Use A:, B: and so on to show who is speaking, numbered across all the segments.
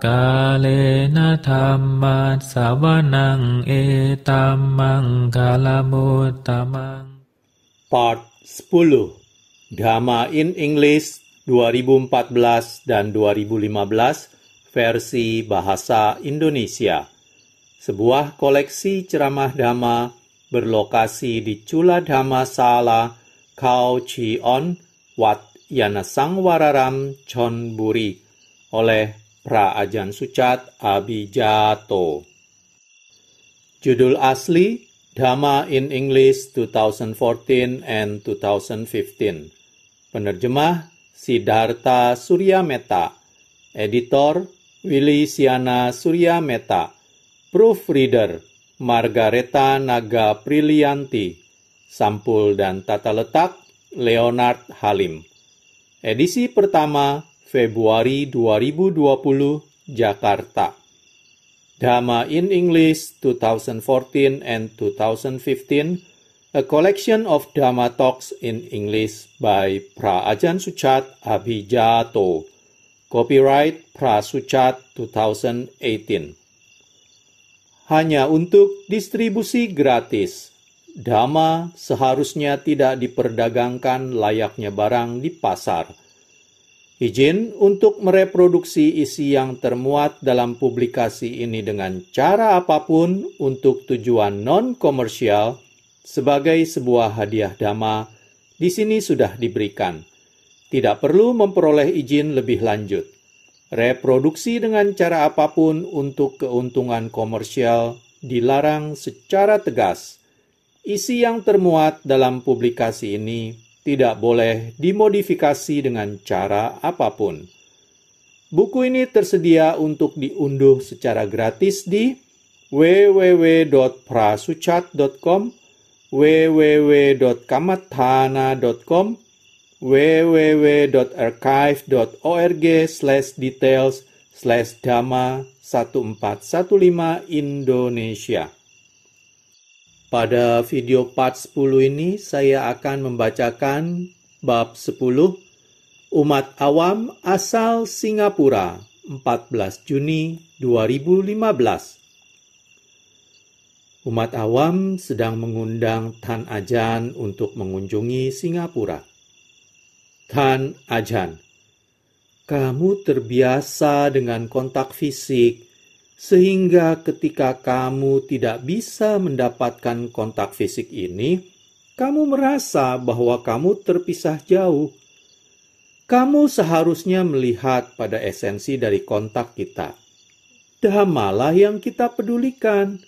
A: Kalena dhammat sawanang etamang kalamutamang.
B: Part 10 Dhamma in English 2014 dan 2015 versi bahasa Indonesia. Sebuah koleksi ceramah Dhamma berlokasi di Chula Dhamma Sala, Khao Chi On, Wat Yanasangwararam, Chonburi, oleh Pra Ajahn Sucat Abhijato. Judul asli Dhamma in English 2014 and 2015. Penerjemah Siddhartha Suryameta. Editor Willy Siana Suryameta. Proofreader Margareta Naga Prilianti. Sampul dan tata letak Leonard Halim. Edisi pertama Februari 2020, Jakarta. Dhamma in English 2014 and 2015, a collection of Dhamma talks in English by Pra Ajahn Sucat Abhijato. Copyright Pra Sucat 2018. Hanya untuk distribusi gratis. Dhamma seharusnya tidak diperdagangkan layaknya barang di pasar. Izin untuk mereproduksi isi yang termuat dalam publikasi ini dengan cara apapun untuk tujuan non-komersial sebagai sebuah hadiah Dhamma di sini sudah diberikan. Tidak perlu memperoleh izin lebih lanjut. Reproduksi dengan cara apapun untuk keuntungan komersial dilarang secara tegas. Isi yang termuat dalam publikasi ini tidak boleh dimodifikasi dengan cara apapun. Buku ini tersedia untuk diunduh secara gratis di www.prasucat.com, www.kamathana.com, www.archive.org/details/dhamma1415 Indonesia. Pada video part 10 ini saya akan membacakan bab 10 Umat Awam asal Singapura 14 Juni 2015. Umat awam sedang mengundang Tan Ajahn untuk mengunjungi Singapura. Tan Ajahn, kamu terbiasa dengan kontak fisik, sehingga ketika kamu tidak bisa mendapatkan kontak fisik ini, kamu merasa bahwa kamu terpisah jauh. Kamu seharusnya melihat pada esensi dari kontak kita. Dhammalah yang kita pedulikan.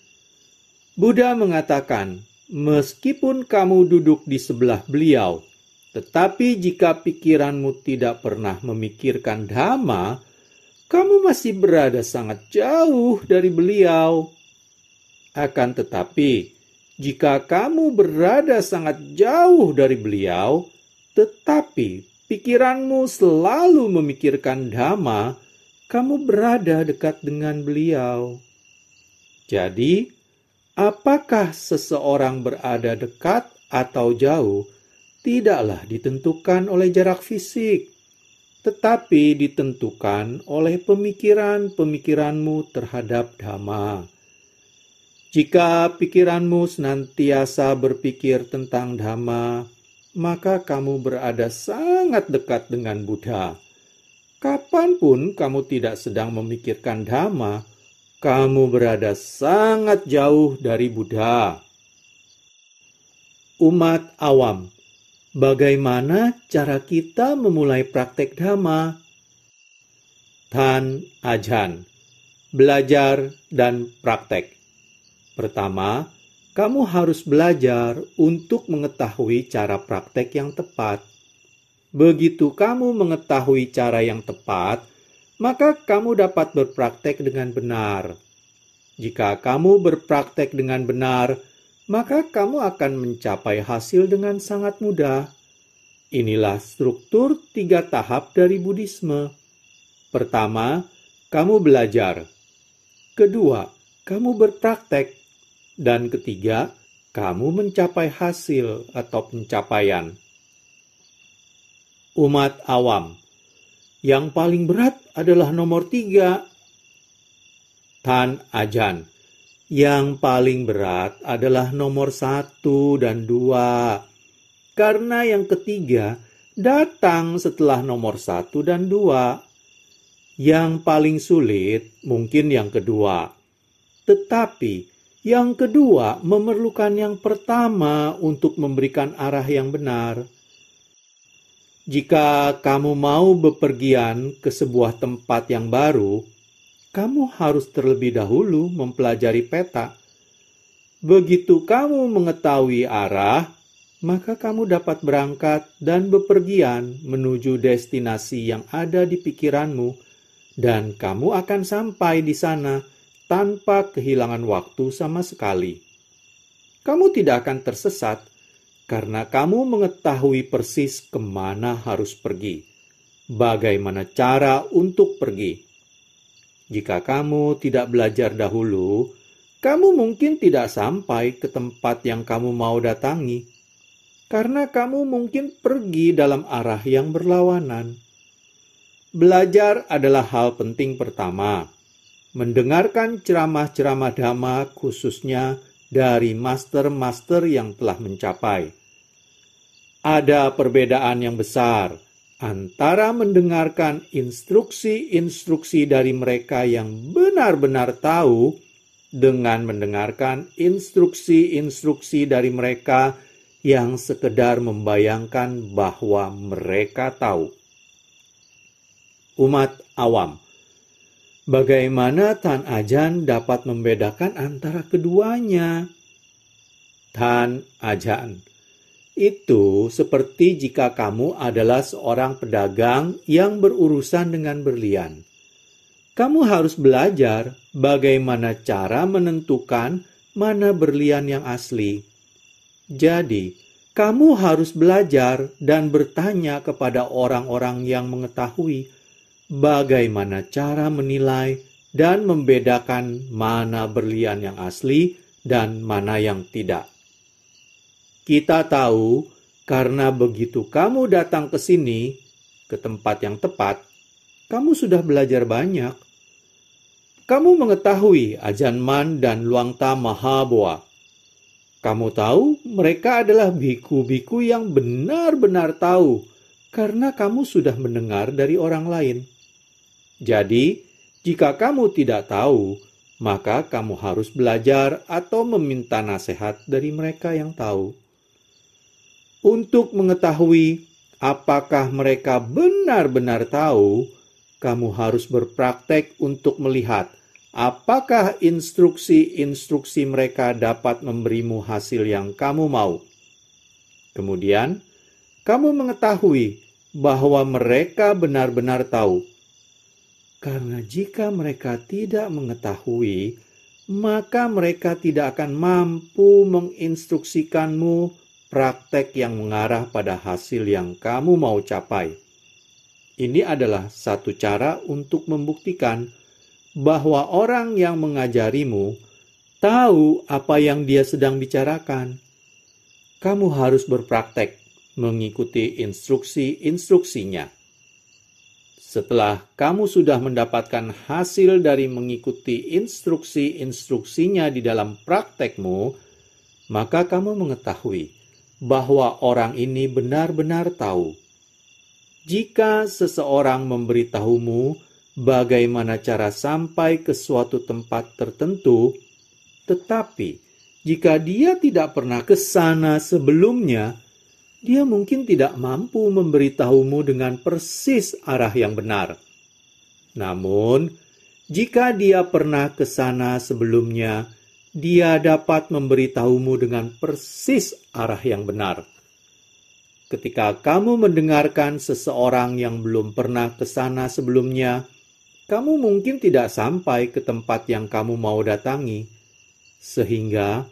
B: Buddha mengatakan, meskipun kamu duduk di sebelah beliau, tetapi jika pikiranmu tidak pernah memikirkan Dhamma, kamu masih berada sangat jauh dari beliau. Akan tetapi, jika kamu berada sangat jauh dari beliau, tetapi pikiranmu selalu memikirkan Dhamma, kamu berada dekat dengan beliau. Jadi, apakah seseorang berada dekat atau jauh tidaklah ditentukan oleh jarak fisik, tetapi ditentukan oleh pemikiran-pemikiranmu terhadap Dhamma. Jika pikiranmu senantiasa berpikir tentang Dhamma, maka kamu berada sangat dekat dengan Buddha. Kapanpun kamu tidak sedang memikirkan Dhamma, kamu berada sangat jauh dari Buddha. Umat awam, bagaimana cara kita memulai praktek Dhamma? Tan Ajahn, belajar dan praktek. Pertama, kamu harus belajar untuk mengetahui cara praktek yang tepat. Begitu kamu mengetahui cara yang tepat, maka kamu dapat berpraktek dengan benar. Jika kamu berpraktek dengan benar, maka kamu akan mencapai hasil dengan sangat mudah. Inilah struktur 3 tahap dari Buddhisme. Pertama, kamu belajar. Kedua, kamu berpraktek. Dan ketiga, kamu mencapai hasil atau pencapaian. Umat awam, yang paling berat adalah nomor 3, Tan Ajan. Yang paling berat adalah nomor 1 dan 2. Karena yang ketiga datang setelah nomor 1 dan 2. Yang paling sulit mungkin yang kedua. Tetapi yang kedua memerlukan yang pertama untuk memberikan arah yang benar. Jika kamu mau bepergian ke sebuah tempat yang baru, kamu harus terlebih dahulu mempelajari peta. Begitu kamu mengetahui arah, maka kamu dapat berangkat dan bepergian menuju destinasi yang ada di pikiranmu, dan kamu akan sampai di sana tanpa kehilangan waktu sama sekali. Kamu tidak akan tersesat karena kamu mengetahui persis kemana harus pergi, bagaimana cara untuk pergi. Jika kamu tidak belajar dahulu, kamu mungkin tidak sampai ke tempat yang kamu mau datangi, karena kamu mungkin pergi dalam arah yang berlawanan. Belajar adalah hal penting pertama. Mendengarkan ceramah-ceramah dhamma khususnya dari master-master yang telah mencapai. Ada perbedaan yang besar antara mendengarkan instruksi-instruksi dari mereka yang benar-benar tahu dengan mendengarkan instruksi-instruksi dari mereka yang sekedar membayangkan bahwa mereka tahu. Umat awam. Bagaimana Tan Ajan dapat membedakan antara keduanya? Tan Ajan, itu seperti jika kamu adalah seorang pedagang yang berurusan dengan berlian. Kamu harus belajar bagaimana cara menentukan mana berlian yang asli. Jadi, kamu harus belajar dan bertanya kepada orang-orang yang mengetahui bagaimana cara menilai dan membedakan mana berlian yang asli dan mana yang tidak. Kita tahu karena begitu kamu datang ke sini, ke tempat yang tepat, kamu sudah belajar banyak. Kamu mengetahui Ajahn Mun dan Luangta Mahaboa. Kamu tahu mereka adalah biku-biku yang benar-benar tahu karena kamu sudah mendengar dari orang lain. Jadi, jika kamu tidak tahu, maka kamu harus belajar atau meminta nasihat dari mereka yang tahu. Untuk mengetahui apakah mereka benar-benar tahu, kamu harus berpraktek untuk melihat apakah instruksi-instruksi mereka dapat memberimu hasil yang kamu mau. Kemudian, kamu mengetahui bahwa mereka benar-benar tahu. Karena jika mereka tidak mengetahui, maka mereka tidak akan mampu menginstruksikanmu praktek yang mengarah pada hasil yang kamu mau capai. Ini adalah satu cara untuk membuktikan bahwa orang yang mengajarimu tahu apa yang dia sedang bicarakan. Kamu harus berpraktek mengikuti instruksi-instruksinya. Setelah kamu sudah mendapatkan hasil dari mengikuti instruksi-instruksinya di dalam praktekmu, maka kamu mengetahui bahwa orang ini benar-benar tahu. Jika seseorang memberitahumu bagaimana cara sampai ke suatu tempat tertentu, tetapi jika dia tidak pernah ke sana sebelumnya, dia mungkin tidak mampu memberitahumu dengan persis arah yang benar. Namun, jika dia pernah ke sana sebelumnya, dia dapat memberitahumu dengan persis arah yang benar. Ketika kamu mendengarkan seseorang yang belum pernah ke sana sebelumnya, kamu mungkin tidak sampai ke tempat yang kamu mau datangi, sehingga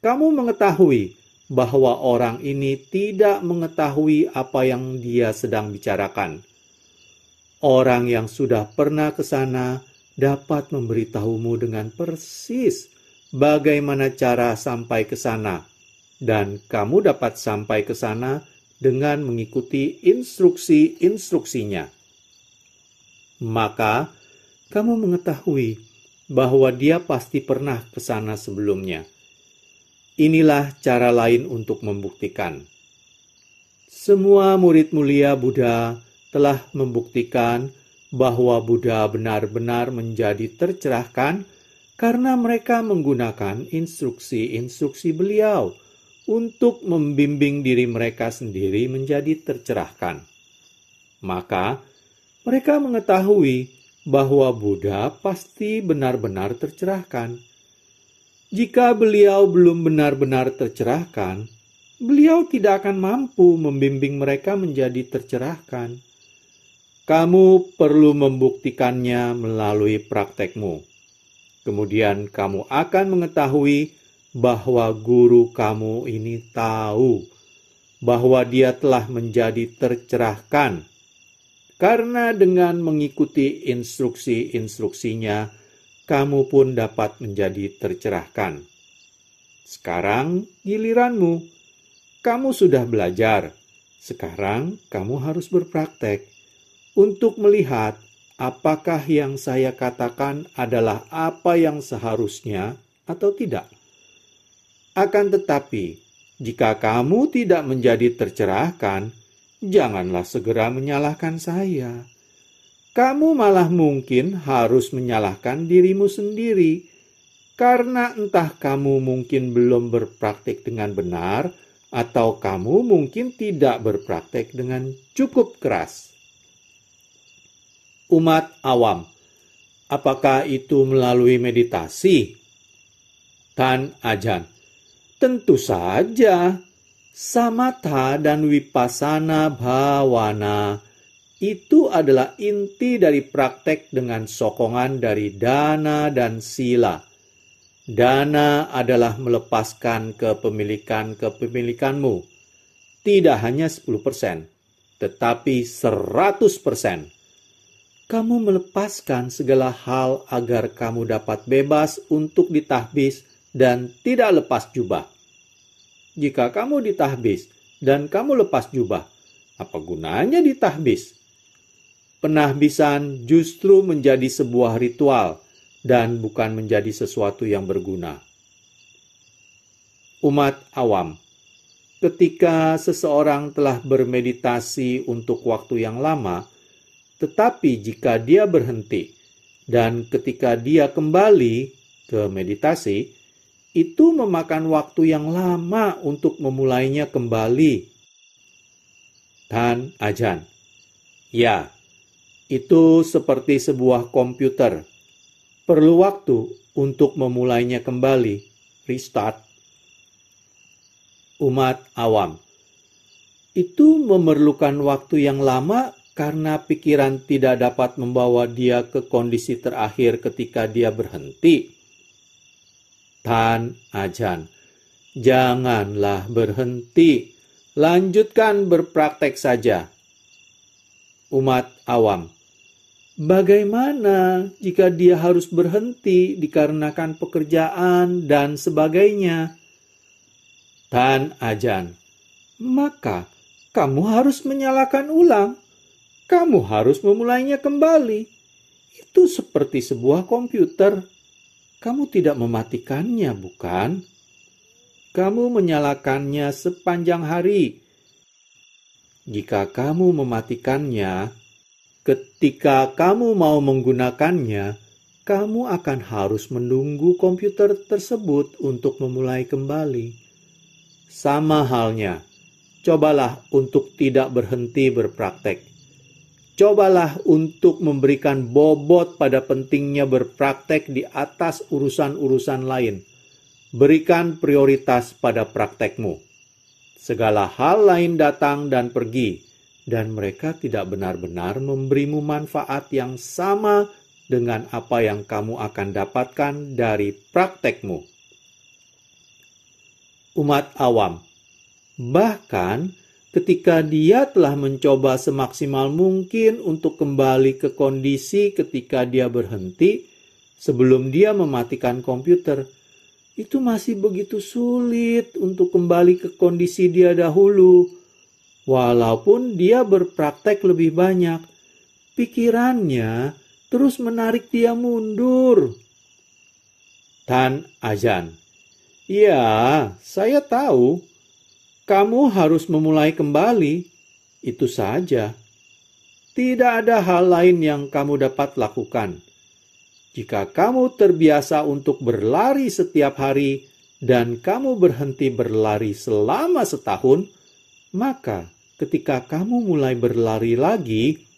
B: kamu mengetahui bahwa orang ini tidak mengetahui apa yang dia sedang bicarakan. Orang yang sudah pernah ke sana dapat memberitahumu dengan persis bagaimana cara sampai ke sana, dan kamu dapat sampai ke sana dengan mengikuti instruksi-instruksinya. Maka, kamu mengetahui bahwa dia pasti pernah ke sana sebelumnya. Inilah cara lain untuk membuktikan. Semua murid mulia Buddha telah membuktikan bahwa Buddha benar-benar menjadi tercerahkan karena mereka menggunakan instruksi-instruksi beliau untuk membimbing diri mereka sendiri menjadi tercerahkan. Maka, mereka mengetahui bahwa Buddha pasti benar-benar tercerahkan. Jika beliau belum benar-benar tercerahkan, beliau tidak akan mampu membimbing mereka menjadi tercerahkan. Kamu perlu membuktikannya melalui praktekmu. Kemudian kamu akan mengetahui bahwa guru kamu ini tahu bahwa dia telah menjadi tercerahkan. Karena dengan mengikuti instruksi-instruksinya, kamu pun dapat menjadi tercerahkan. Sekarang giliranmu. Kamu sudah belajar. Sekarang kamu harus berpraktek untuk melihat apakah yang saya katakan adalah apa yang seharusnya atau tidak. Akan tetapi, jika kamu tidak menjadi tercerahkan, janganlah segera menyalahkan saya. Kamu malah mungkin harus menyalahkan dirimu sendiri, karena entah kamu mungkin belum berpraktik dengan benar, atau kamu mungkin tidak berpraktik dengan cukup keras. Umat awam, apakah itu melalui meditasi? Tan Ajahn, tentu saja. Samatha dan Vipassana Bhavana itu adalah inti dari praktek dengan sokongan dari dana dan sila. Dana adalah melepaskan kepemilikanmu. Tidak hanya 10%, tetapi 100%. Kamu melepaskan segala hal agar kamu dapat bebas untuk ditahbis dan tidak lepas jubah. Jika kamu ditahbis dan kamu lepas jubah, apa gunanya ditahbis? Penahbisan justru menjadi sebuah ritual dan bukan menjadi sesuatu yang berguna. Umat awam, ketika seseorang telah bermeditasi untuk waktu yang lama, tetapi jika dia berhenti dan ketika dia kembali ke meditasi, itu memakan waktu yang lama untuk memulainya kembali. Tan Ajahn, ya, itu seperti sebuah komputer. Perlu waktu untuk memulainya kembali, restart. Umat awam, itu memerlukan waktu yang lama karena pikiran tidak dapat membawa dia ke kondisi terakhir ketika dia berhenti. Tan Ajahn, janganlah berhenti. Lanjutkan berpraktek saja. Umat awam, bagaimana jika dia harus berhenti dikarenakan pekerjaan dan sebagainya? Tan Ajahn, maka kamu harus menyalakan ulang. Kamu harus memulainya kembali. Itu seperti sebuah komputer. Kamu tidak mematikannya, bukan? Kamu menyalakannya sepanjang hari. Jika kamu mematikannya, ketika kamu mau menggunakannya, kamu akan harus menunggu komputer tersebut untuk memulai kembali. Sama halnya, cobalah untuk tidak berhenti berpraktek. Cobalah untuk memberikan bobot pada pentingnya berpraktek di atas urusan-urusan lain. Berikan prioritas pada praktekmu. Segala hal lain datang dan pergi, dan mereka tidak benar-benar memberimu manfaat yang sama dengan apa yang kamu akan dapatkan dari praktekmu. Umat awam, bahkan ketika dia telah mencoba semaksimal mungkin untuk kembali ke kondisi ketika dia berhenti, sebelum dia mematikan komputer, itu masih begitu sulit untuk kembali ke kondisi dia dahulu. Walaupun dia berpraktek lebih banyak, pikirannya terus menarik dia mundur. Tan Ajahn, ya, saya tahu. Kamu harus memulai kembali. Itu saja. Tidak ada hal lain yang kamu dapat lakukan. Jika kamu terbiasa untuk berlari setiap hari dan kamu berhenti berlari selama setahun, maka ketika kamu mulai berlari lagi,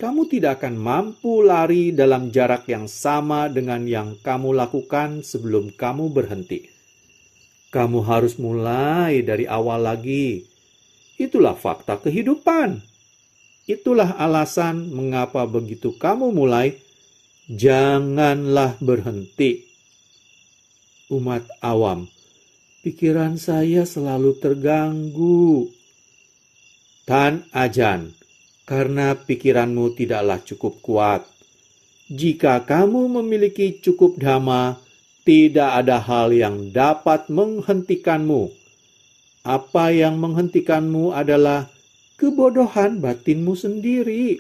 B: kamu tidak akan mampu lari dalam jarak yang sama dengan yang kamu lakukan sebelum kamu berhenti. Kamu harus mulai dari awal lagi. Itulah fakta kehidupan. Itulah alasan mengapa begitu kamu mulai, janganlah berhenti. Umat awam, pikiran saya selalu terganggu. Tan Ajahn, karena pikiranmu tidaklah cukup kuat. Jika kamu memiliki cukup dhamma, tidak ada hal yang dapat menghentikanmu. Apa yang menghentikanmu adalah kebodohan batinmu sendiri.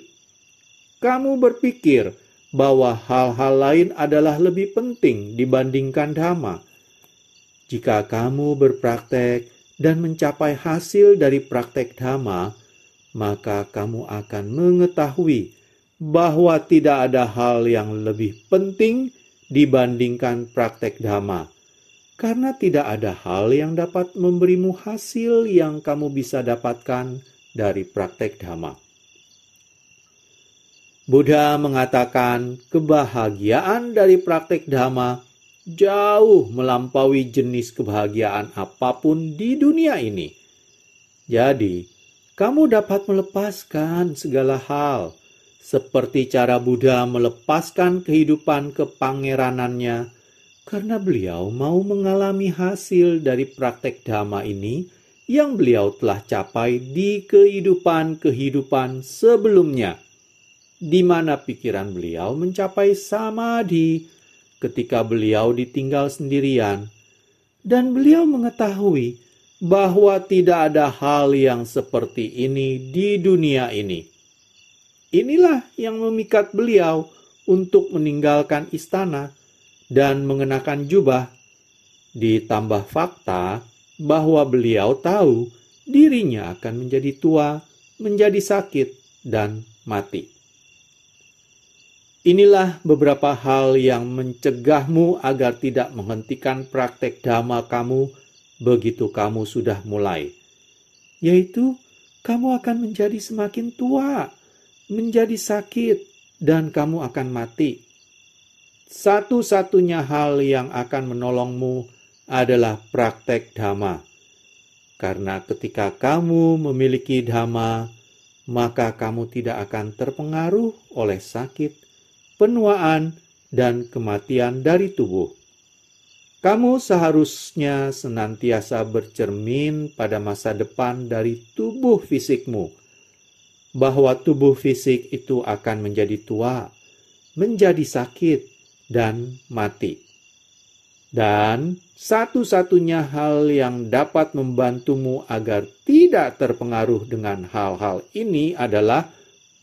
B: Kamu berpikir bahwa hal-hal lain adalah lebih penting dibandingkan dhamma. Jika kamu berpraktek dan mencapai hasil dari praktek dhamma, maka kamu akan mengetahui bahwa tidak ada hal yang lebih penting dibandingkan praktek dhamma. Karena tidak ada hal yang dapat memberimu hasil yang kamu bisa dapatkan dari praktek dhamma. Buddha mengatakan kebahagiaan dari praktek dhamma jauh melampaui jenis kebahagiaan apapun di dunia ini. Jadi, kamu dapat melepaskan segala hal, seperti cara Buddha melepaskan kehidupan kepangeranannya, karena beliau mau mengalami hasil dari praktek dhamma ini yang beliau telah capai di kehidupan-kehidupan sebelumnya, di mana pikiran beliau mencapai samadhi ketika beliau ditinggal sendirian, dan beliau mengetahui bahwa tidak ada hal yang seperti ini di dunia ini. Inilah yang memikat beliau untuk meninggalkan istana dan mengenakan jubah, ditambah fakta bahwa beliau tahu dirinya akan menjadi tua, menjadi sakit, dan mati. Inilah beberapa hal yang mencegahmu agar tidak menghentikan praktek dhamma kamu begitu kamu sudah mulai. Yaitu, kamu akan menjadi semakin tua, menjadi sakit, dan kamu akan mati. Satu-satunya hal yang akan menolongmu adalah praktek dhamma. Karena ketika kamu memiliki dhamma, maka kamu tidak akan terpengaruh oleh sakit, penuaan, dan kematian dari tubuh. Kamu seharusnya senantiasa bercermin pada masa depan dari tubuh fisikmu, bahwa tubuh fisik itu akan menjadi tua, menjadi sakit, dan mati. Dan satu-satunya hal yang dapat membantumu agar tidak terpengaruh dengan hal-hal ini adalah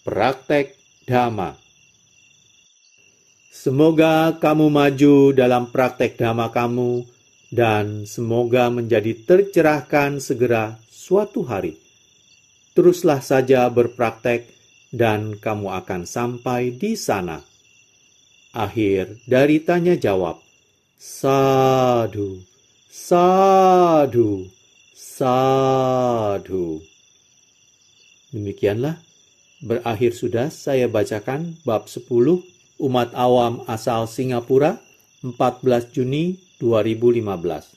B: praktek dhamma. Semoga kamu maju dalam praktek dhamma kamu, dan semoga menjadi tercerahkan segera suatu hari. Teruslah saja berpraktek, dan kamu akan sampai di sana. Akhir dari tanya jawab. Sadhu, sadhu, sadhu. Demikianlah, berakhir sudah saya bacakan bab 10 Umat Awam asal Singapura 14 Juni 2015.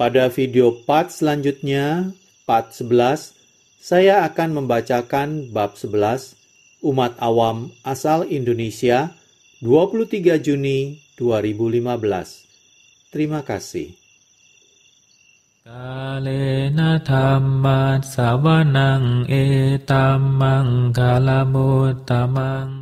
B: Pada video part selanjutnya, part 11, saya akan membacakan bab 11 Umat Awam asal Indonesia 23 Juni 2015. Terima kasih.
A: Kalena dhamma savanang etammang kalamuttamang